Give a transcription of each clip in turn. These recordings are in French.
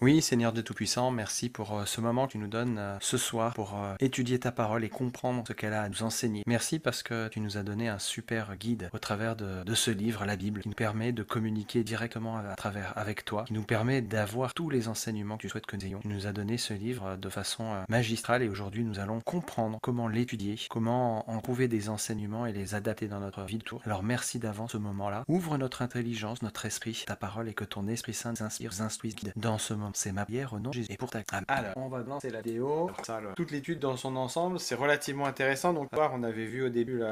Oui, Seigneur Dieu Tout-Puissant, merci pour ce moment que tu nous donnes ce soir pour étudier ta parole et comprendre ce qu'elle a à nous enseigner. Merci parce que tu nous as donné un super guide au travers de ce livre, la Bible, qui nous permet de communiquer directement à travers avec toi, qui nous permet d'avoir tous les enseignements que tu souhaites que nous ayons. Tu nous as donné ce livre de façon magistrale et aujourd'hui nous allons comprendre comment l'étudier, comment en trouver des enseignements et les adapter dans notre vie de tour. Alors merci d'avance ce moment-là. Ouvre notre intelligence, notre esprit, ta parole et que ton Esprit Saint nous inspire, nous instruise, guide dans ce moment. C'est ma prière au nom de Jésus et pour ta Amen. Alors, on va lancer la vidéo. Toute l'étude dans son ensemble, c'est relativement intéressant. Donc, on avait vu au début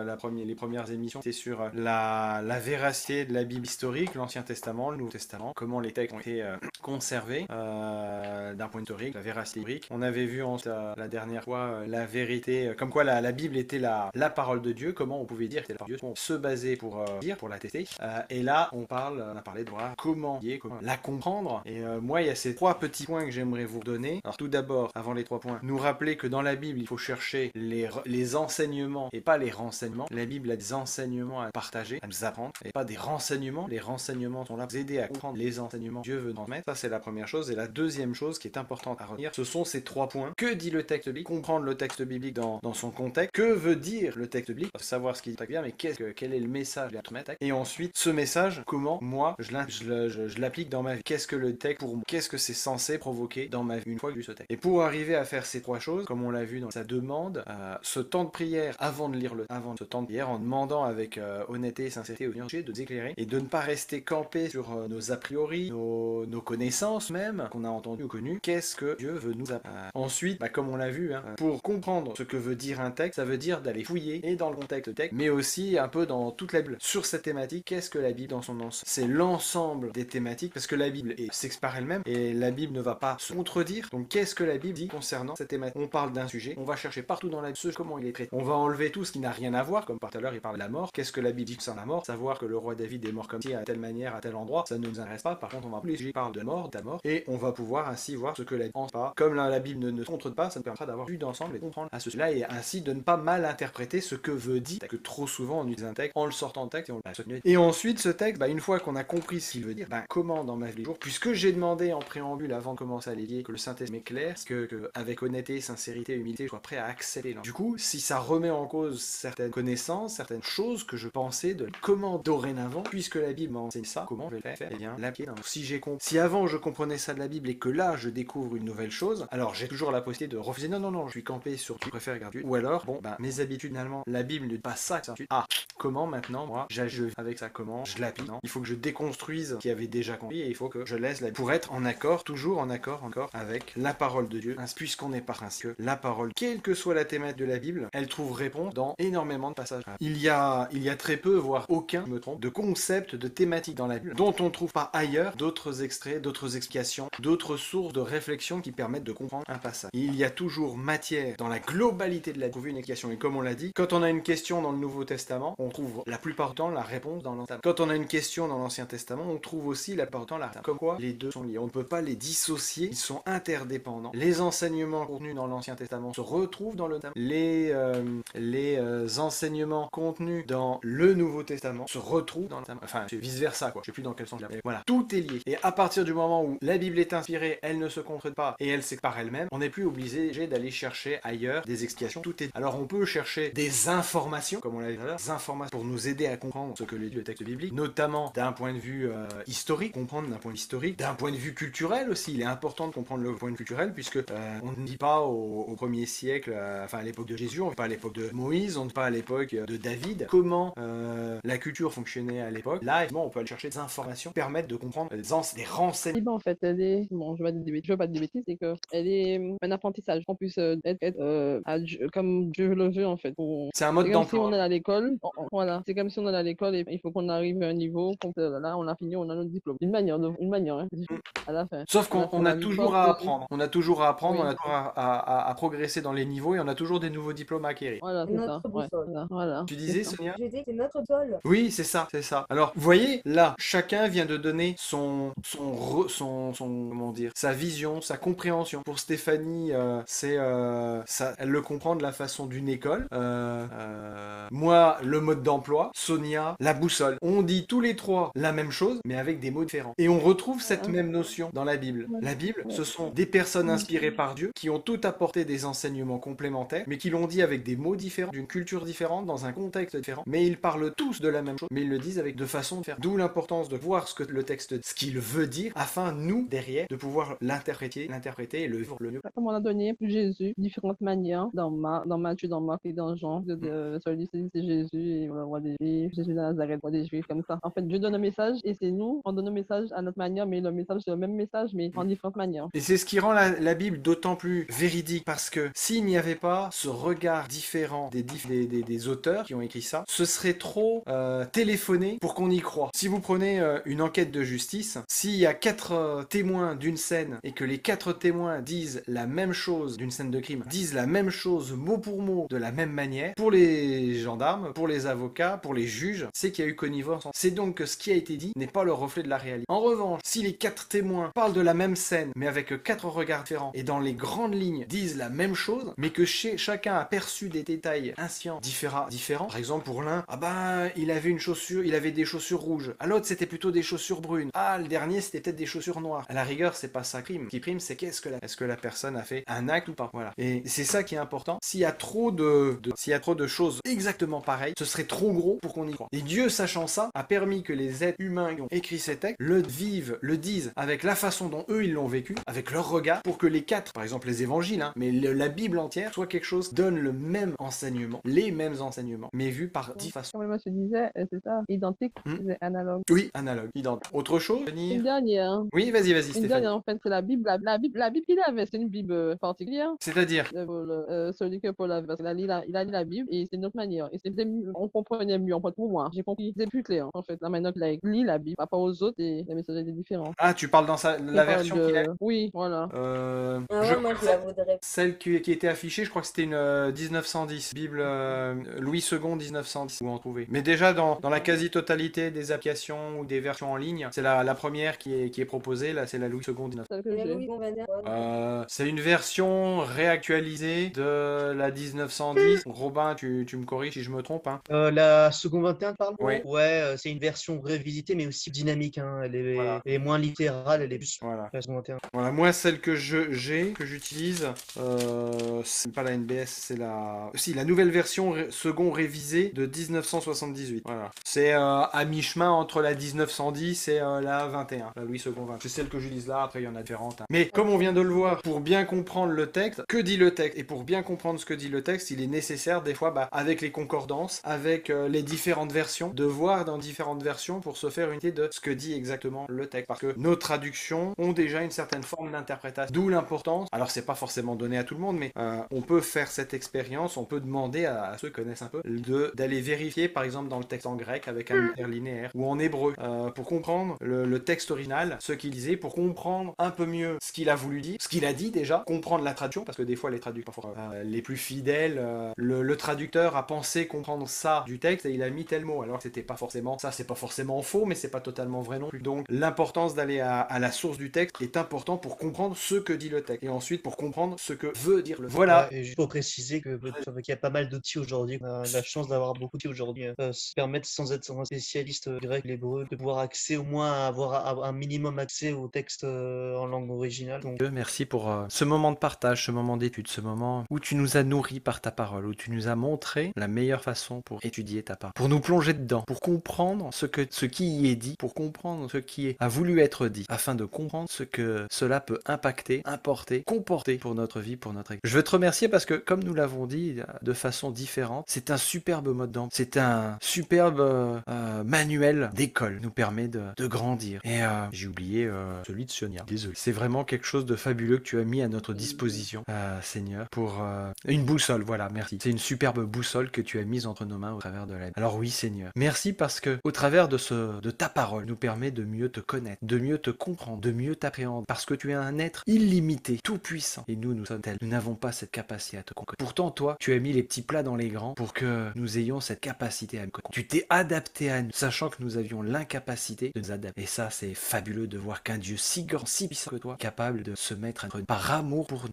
les premières émissions, c'était sur la véracité de la Bible historique, l'Ancien Testament, le Nouveau Testament, comment les textes ont été conservés d'un point historique, la véracité historique. On avait vu la dernière fois la vérité, comme quoi la Bible était la parole de Dieu, comment on pouvait dire que c'était la parole de Dieu, on se baser pour dire, pour la tester. Et là, on a parlé de voir comment la comprendre. Et moi, il y a ces trois petits points que j'aimerais vous donner. Alors tout d'abord, avant les trois points, nous rappeler que dans la Bible, il faut chercher les enseignements et pas les renseignements. La Bible a des enseignements à partager, à nous apprendre, et pas des renseignements. Les renseignements sont là pour vous aider à comprendre les enseignements que Dieu veut transmettre. Ça, c'est la première chose. Et la deuxième chose qui est importante à retenir, ce sont ces trois points. Que dit le texte biblique? Comprendre le texte biblique dans son contexte. Que veut dire le texte biblique? Savoir ce qu'il dit bien, mais quel est le message à transmettre? Et ensuite, ce message, comment moi je l'applique dans ma vie? Qu'est-ce que le texte pour moi? Qu'est-ce que c'est censé provoquer dans ma vie une fois que j'ai lu ce texte? Et pour arriver à faire ces trois choses, comme on l'a vu dans sa demande, ce temps de prière avant de lire avant ce temps de prière, en demandant avec honnêteté et sincérité au Seigneur de nous éclairer et de ne pas rester campé sur nos a priori, nos connaissances même qu'on a entendues ou connues. Qu'est-ce que Dieu veut nous apprendre? Ensuite, comme on l'a vu, pour comprendre ce que veut dire un texte, ça veut dire d'aller fouiller et dans le contexte du texte, mais aussi un peu dans toute la Bible. Sur cette thématique, qu'est-ce que la Bible dans son ensemble? C'est l'ensemble des thématiques, parce que la Bible s'expare elle-même, et la Bible ne va pas se contredire. Donc qu'est-ce que la Bible dit concernant cette thématique? On parle d'un sujet, on va chercher partout dans la Bible comment il est traité. On va enlever tout ce qui n'a rien à voir, comme par tout à l'heure il parle de la mort. Qu'est-ce que la Bible dit concernant la mort? Savoir que le roi David est mort comme ci, à telle manière, à tel endroit, ça ne nous intéresse pas. Par contre, on va plus parler de mort, de la mort, et on va pouvoir ainsi voir ce que la Bible pense pas. Comme la Bible ne se contredit pas, ça nous permettra d'avoir vue d'ensemble et de comprendre à cela, et ainsi de ne pas mal interpréter ce que veut dire, que trop souvent on utilise un texte en le sortant de texte et on le et ensuite ce texte, une fois qu'on a compris ce qu'il veut dire, comment dans ma vie de jour, puisque j'ai demandé en préambule avant de commencer à l'étudier que le Saint-Esprit m'éclaire, que avec honnêteté, sincérité, humilité, je sois prêt à accepter. Du coup, si ça remet en cause certaines connaissances, certaines choses que je pensais de comment dorénavant, puisque la Bible m'enseigne ça, comment je vais le faire? Eh bien, l'appliquer dans. Si avant je comprenais ça de la Bible et que là je découvre une nouvelle chose, alors j'ai toujours la possibilité de refuser. Non, je suis campé sur tu préfères garder. Ou alors, mes habitudes finalement, la Bible ne dit pas ça. Comment maintenant moi j'agis avec ça? Comment je l'applique? Non, il faut que je déconstruise ce qui avait déjà compris et il faut que je laisse pour être en accord, toujours en accord encore avec la parole de Dieu, puisqu'on est par ainsi que la parole, quelle que soit la thématique de la Bible, elle trouve réponse dans énormément de passages. Il y a très peu, voire aucun, je me trompe, de concepts, de thématiques dans la Bible dont on ne trouve pas ailleurs d'autres extraits, d'autres explications, d'autres sources de réflexion qui permettent de comprendre un passage. Il y a toujours matière dans la globalité de la trouver une explication. Et comme on l'a dit, quand on a une question dans le Nouveau Testament, on trouve la plupart du temps la réponse dans l'Ancien Testament. Quand on a une question dans l'Ancien Testament, on trouve aussi la plupart du temps la réponse. Comme quoi, les deux sont liés. On ne peut pas les dissocier, ils sont interdépendants. Les enseignements contenus dans l'Ancien Testament se retrouvent dans le Testament. Les enseignements contenus dans le Nouveau Testament se retrouvent dans le Testament. Enfin, c'est vice versa, quoi. Je sais plus dans quel sens je l'ai. Voilà, tout est lié. Et à partir du moment où la Bible est inspirée, elle ne se contredit pas et elle sépare elle-même, on n'est plus obligé d'aller chercher ailleurs des explications. Tout est. Alors on peut chercher des informations, comme on l'a dit tout à l'heure, des informations pour nous aider à comprendre ce que dit le texte biblique, notamment d'un point de vue historique, comprendre d'un point de vue historique, d'un point de vue culturel aussi. Il est important de comprendre le point de vue culturel puisque on ne dit pas au 1er siècle, à l'époque de Jésus, on ne dit pas à l'époque de Moïse, on ne dit pas à l'époque de David, comment la culture fonctionnait à l'époque. Là, évidemment, on peut aller chercher des informations qui permettent de comprendre des renseignements. En fait, elle est, bon, je vais pas dire des bêtises, c'est que elle est un apprentissage, qu'on puisse être comme Dieu le veut, en fait. C'est un mode C'est comme si on d'emploi. est à l'école, voilà, c'est comme si on est à l'école et il faut qu'on arrive à un niveau, là, on a fini, on a notre diplôme. Une manière, hein, à la fin. Sauf À la fin, qu'on a la vie toujours porte, à apprendre. On a toujours à apprendre, on oui, a toujours à progresser dans les niveaux et on a toujours des nouveaux diplômes à acquérir. voilà, c'est ça, Notre ouais, boussole. voilà, Tu c'est disais, ça. Sonia? Je dis que c'est notre boussole. Oui, c'est ça, c'est ça. Alors, vous voyez, là, chacun vient de donner comment dire, sa vision, sa compréhension. Pour Stéphanie, elle le comprend de la façon d'une école. Moi, le mode d'emploi. Sonia, la boussole. On dit tous les trois la même chose, mais avec des mots différents. Et on retrouve cette même notion dans la la Bible. Ouais. La Bible, Ouais. ce sont des personnes inspirées par Dieu qui ont tout apporté des enseignements complémentaires, mais qui l'ont dit avec des mots différents, d'une culture différente, dans un contexte différent. Mais ils parlent tous de la même chose, mais ils le disent avec de façon différente. D'où l'importance de voir ce que le texte, ce qu'il veut dire, afin, nous, derrière, de pouvoir l'interpréter et le vivre le mieux. Comme on a donné Jésus différentes manières dans Matthieu, dans Marc et dans Jean. Celui c'est Jésus et on le roi des Juifs, Jésus de Nazareth, roi des Juifs, comme ça. En fait, Dieu donne un message et c'est nous, on donne un message à notre manière, mais le message c'est le même message, mais en différentes manières. Et c'est ce qui rend la Bible d'autant plus véridique, parce que s'il n'y avait pas ce regard différent des auteurs qui ont écrit ça, ce serait trop téléphoné pour qu'on y croie. Si vous prenez une enquête de justice, s'il y a 4 témoins d'une scène et que les 4 témoins disent la même chose d'une scène de crime, disent la même chose mot pour mot de la même manière, pour les gendarmes, pour les avocats, pour les juges, c'est qu'il y a eu connivence. C'est donc que ce qui a été dit n'est pas le reflet de la réalité. En revanche, si les 4 témoins parlent de la même scène, mais avec 4 regards différents, et dans les grandes lignes disent la même chose, mais que chacun a perçu des détails inscients différents. Par exemple, pour l'un, ah ben, il avait des chaussures rouges. À l'autre, c'était plutôt des chaussures brunes. Ah, le dernier, c'était peut-être des chaussures noires. À la rigueur, c'est pas ça crime. Ce qui prime, c'est est-ce que la personne a fait un acte ou pas. Voilà. Et c'est ça qui est important. S'il y a trop de choses exactement pareilles, ce serait trop gros pour qu'on y croie. Et Dieu, sachant ça, a permis que les êtres humains qui ont écrit ces textes le vivent, le disent avec la façon dont eux ils l'ont vécu, avec leur regard, pour que les 4, par exemple les évangiles, mais la Bible entière, soit quelque chose, donne le même enseignement, les mêmes enseignements, mais vu par 10 façons. Comme moi je disais, c'est ça, identique, c'est analogue. Oui, analogue, identique. Autre chose, venir. Une dernière. Oui, vas-y, Une Stéphanie. dernière, en fait, c'est la Bible. La Bible qu'il avait, c'est une Bible particulière. C'est-à-dire Celui que Paul avait, parce qu'il a lu la Bible et c'est une autre manière. Et on comprenait mieux, en fait, pour moi. J'ai compris. C'est plus clair, en fait, la manière qu'il a lit la Bible. Par rapport aux autres, et les messages étaient différents. Ah, tu parles dans la version qu'il a. Oui, voilà. Moi je la voudrais. Celle qui était affichée, je crois que c'était une 1910, Bible Louis II 1910, où on trouvait. Mais déjà, dans la quasi-totalité des applications ou des versions en ligne, c'est la première qui est proposée, là, c'est la Louis II 1910. Celle que Et la j'ai. Louis Gonzague, C'est une version réactualisée de la 1910. Robin, tu me corriges si je me trompe. Hein. La seconde 21 parle. Oui. Ouais, c'est une version revisitée mais aussi dynamique. Hein. Voilà. Elle est moins littérale, elle est plus. Voilà. La seconde 21. Voilà, moi, celle que j'utilise, c'est pas la NBS, c'est la nouvelle version second révisée de 1978. Voilà. C'est à mi-chemin entre la 1910 et la 21, la Louis II 20. C'est celle que j'utilise là, après il y en a différentes. Hein. Mais comme on vient de le voir, pour bien comprendre le texte, que dit le texte? Et pour bien comprendre ce que dit le texte, il est nécessaire des fois, avec les concordances, avec les différentes versions, de voir dans différentes versions pour se faire une idée de ce que dit exactement le texte. Parce que nos traductions ont déjà une certaine forme d'interprétation. D'où l'importance, alors c'est pas forcément donné à tout le monde, mais on peut faire cette expérience, on peut demander à ceux qui connaissent un peu d'aller vérifier par exemple dans le texte en grec avec un interlinéaire ou en hébreu pour comprendre le texte original, ce qu'il disait, pour comprendre un peu mieux ce qu'il a voulu dire, ce qu'il a dit déjà, comprendre la traduction, parce que des fois les traducteurs les plus fidèles, le traducteur a pensé comprendre ça du texte et il a mis tel mot, alors que c'était pas forcément ça, c'est pas forcément faux, mais c'est pas totalement vrai non plus. Donc l'importance d'aller à la source du texte est important pour comprendre ce que dit le texte et ensuite pour comprendre ce que veut dire le texte. Voilà. Ouais, et juste pour préciser qu'il y a pas mal d'outils aujourd'hui. On a la chance d'avoir beaucoup d'outils aujourd'hui. Se permettre, sans être un spécialiste grec, l'hébreu, de pouvoir accès, au moins à avoir un minimum accès au texte en langue originale. Donc... Merci pour ce moment de partage, ce moment d'étude, ce moment où tu nous as nourris par ta parole, où tu nous as montré la meilleure façon pour étudier ta parole, pour nous plonger dedans, pour comprendre ce qui y est dit, pour comprendre ce qui a voulu être dit, afin de comprendre ce que cela peut impacter, importer, comporter pour notre vie, pour notre église. Je veux te remercier parce que, comme nous l'avons dit de façon différente, c'est un superbe mode d'emploi, c'est un superbe manuel d'école, nous permet de grandir. Et j'ai oublié celui de Sonia, désolé. C'est vraiment quelque chose de fabuleux que tu as mis à notre disposition, Seigneur, pour une boussole, voilà, merci. C'est une superbe boussole que tu as mise entre nos mains au travers de la Bible. Alors oui, Seigneur, merci parce que au travers de ta parole, nous permet de mieux te connaître, de mieux te comprendre, de mieux t'appréhender, parce que tu es un être illimité, tout puissant. Et nous sommes tels. Nous n'avons pas cette capacité à te connaître. Pourtant, toi, tu as mis les petits plats dans les grands pour que nous ayons cette capacité à nous connaître. Tu t'es adapté à nous, sachant que nous avions l'incapacité de nous adapter. Et ça, c'est fabuleux de voir qu'un Dieu si grand, si puissant que toi, capable de se mettre par amour pour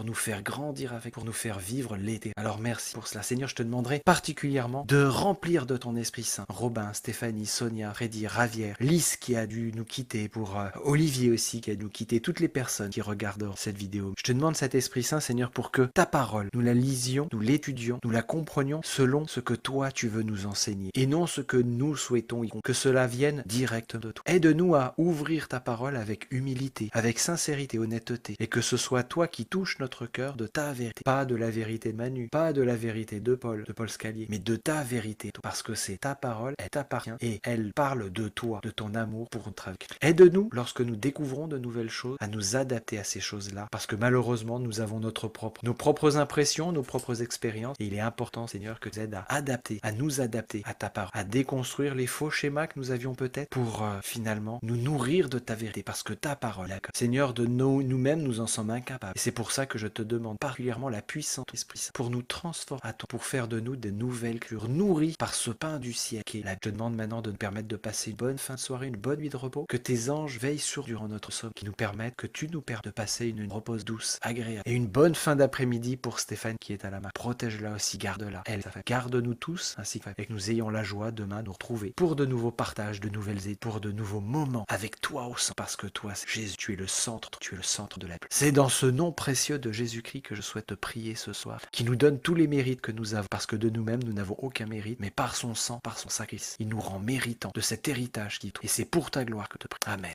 nous faire grandir avec, pour nous faire vivre l'été. Alors merci pour cela. Seigneur, je te demanderai particulièrement de remplir de ton Esprit Saint Robin, Stéphanie, Sonia, Freddy, Ravière, Lys qui a dû nous quitter pour Olivier Olivier aussi qui a nous quitté, toutes les personnes qui regarderont cette vidéo. Je te demande cet Esprit Saint, Seigneur, pour que ta parole, nous la lisions, nous l'étudions, nous la comprenions selon ce que toi tu veux nous enseigner et non ce que nous souhaitons, que cela vienne direct de toi. Aide-nous à ouvrir ta parole avec humilité, avec sincérité, honnêteté, et que ce soit toi qui touches notre cœur de ta vérité, pas de la vérité de Manu, pas de la vérité de Paul Scalier, mais de ta vérité, parce que c'est ta parole, elle t'appartient et elle parle de toi, de ton amour pour notre vie. Aide-nous lorsque nous découvrons de nouvelles choses à nous adapter à ces choses-là, parce que malheureusement nous avons nos propres impressions, nos propres expériences, et il est important, Seigneur, que tu aides à adapter, à nous adapter à ta parole, à déconstruire les faux schémas que nous avions peut-être pour finalement nous nourrir de ta vérité, parce que ta parole, Seigneur, de nous-mêmes, nous en sommes incapables. Et c'est pour ça que je te demande particulièrement la puissance de l'Esprit Saint pour nous transformer, pour faire de nous des nouvelles cultures, nourries par ce pain du ciel qui est là. Je te demande maintenant de nous permettre de passer une bonne fin de soirée, une bonne nuit de repos, que tes anges veillent sur durant notre sommeil, qui nous permettent, que tu nous permettes de passer une repose douce, agréable, et une bonne fin d'après-midi pour Stéphane qui est à la main. Protège-la aussi, garde-la, elle, sa famille. Garde-nous tous, ainsi que nous ayons la joie demain de nous retrouver pour de nouveaux partages, de nouvelles aides, pour de nouveaux moments avec toi au centre, parce que toi, Jésus, tu es le centre de la paix. C'est dans ce nom précieux de Jésus-Christ que je souhaite te prier ce soir, qui nous donne tous les mérites que nous avons, parce que de nous-mêmes, nous n'avons aucun mérite, mais par son sang, par son sacrifice, il nous rend méritants de cet héritage qui est, et c'est pour ta gloire que te prie. Amen.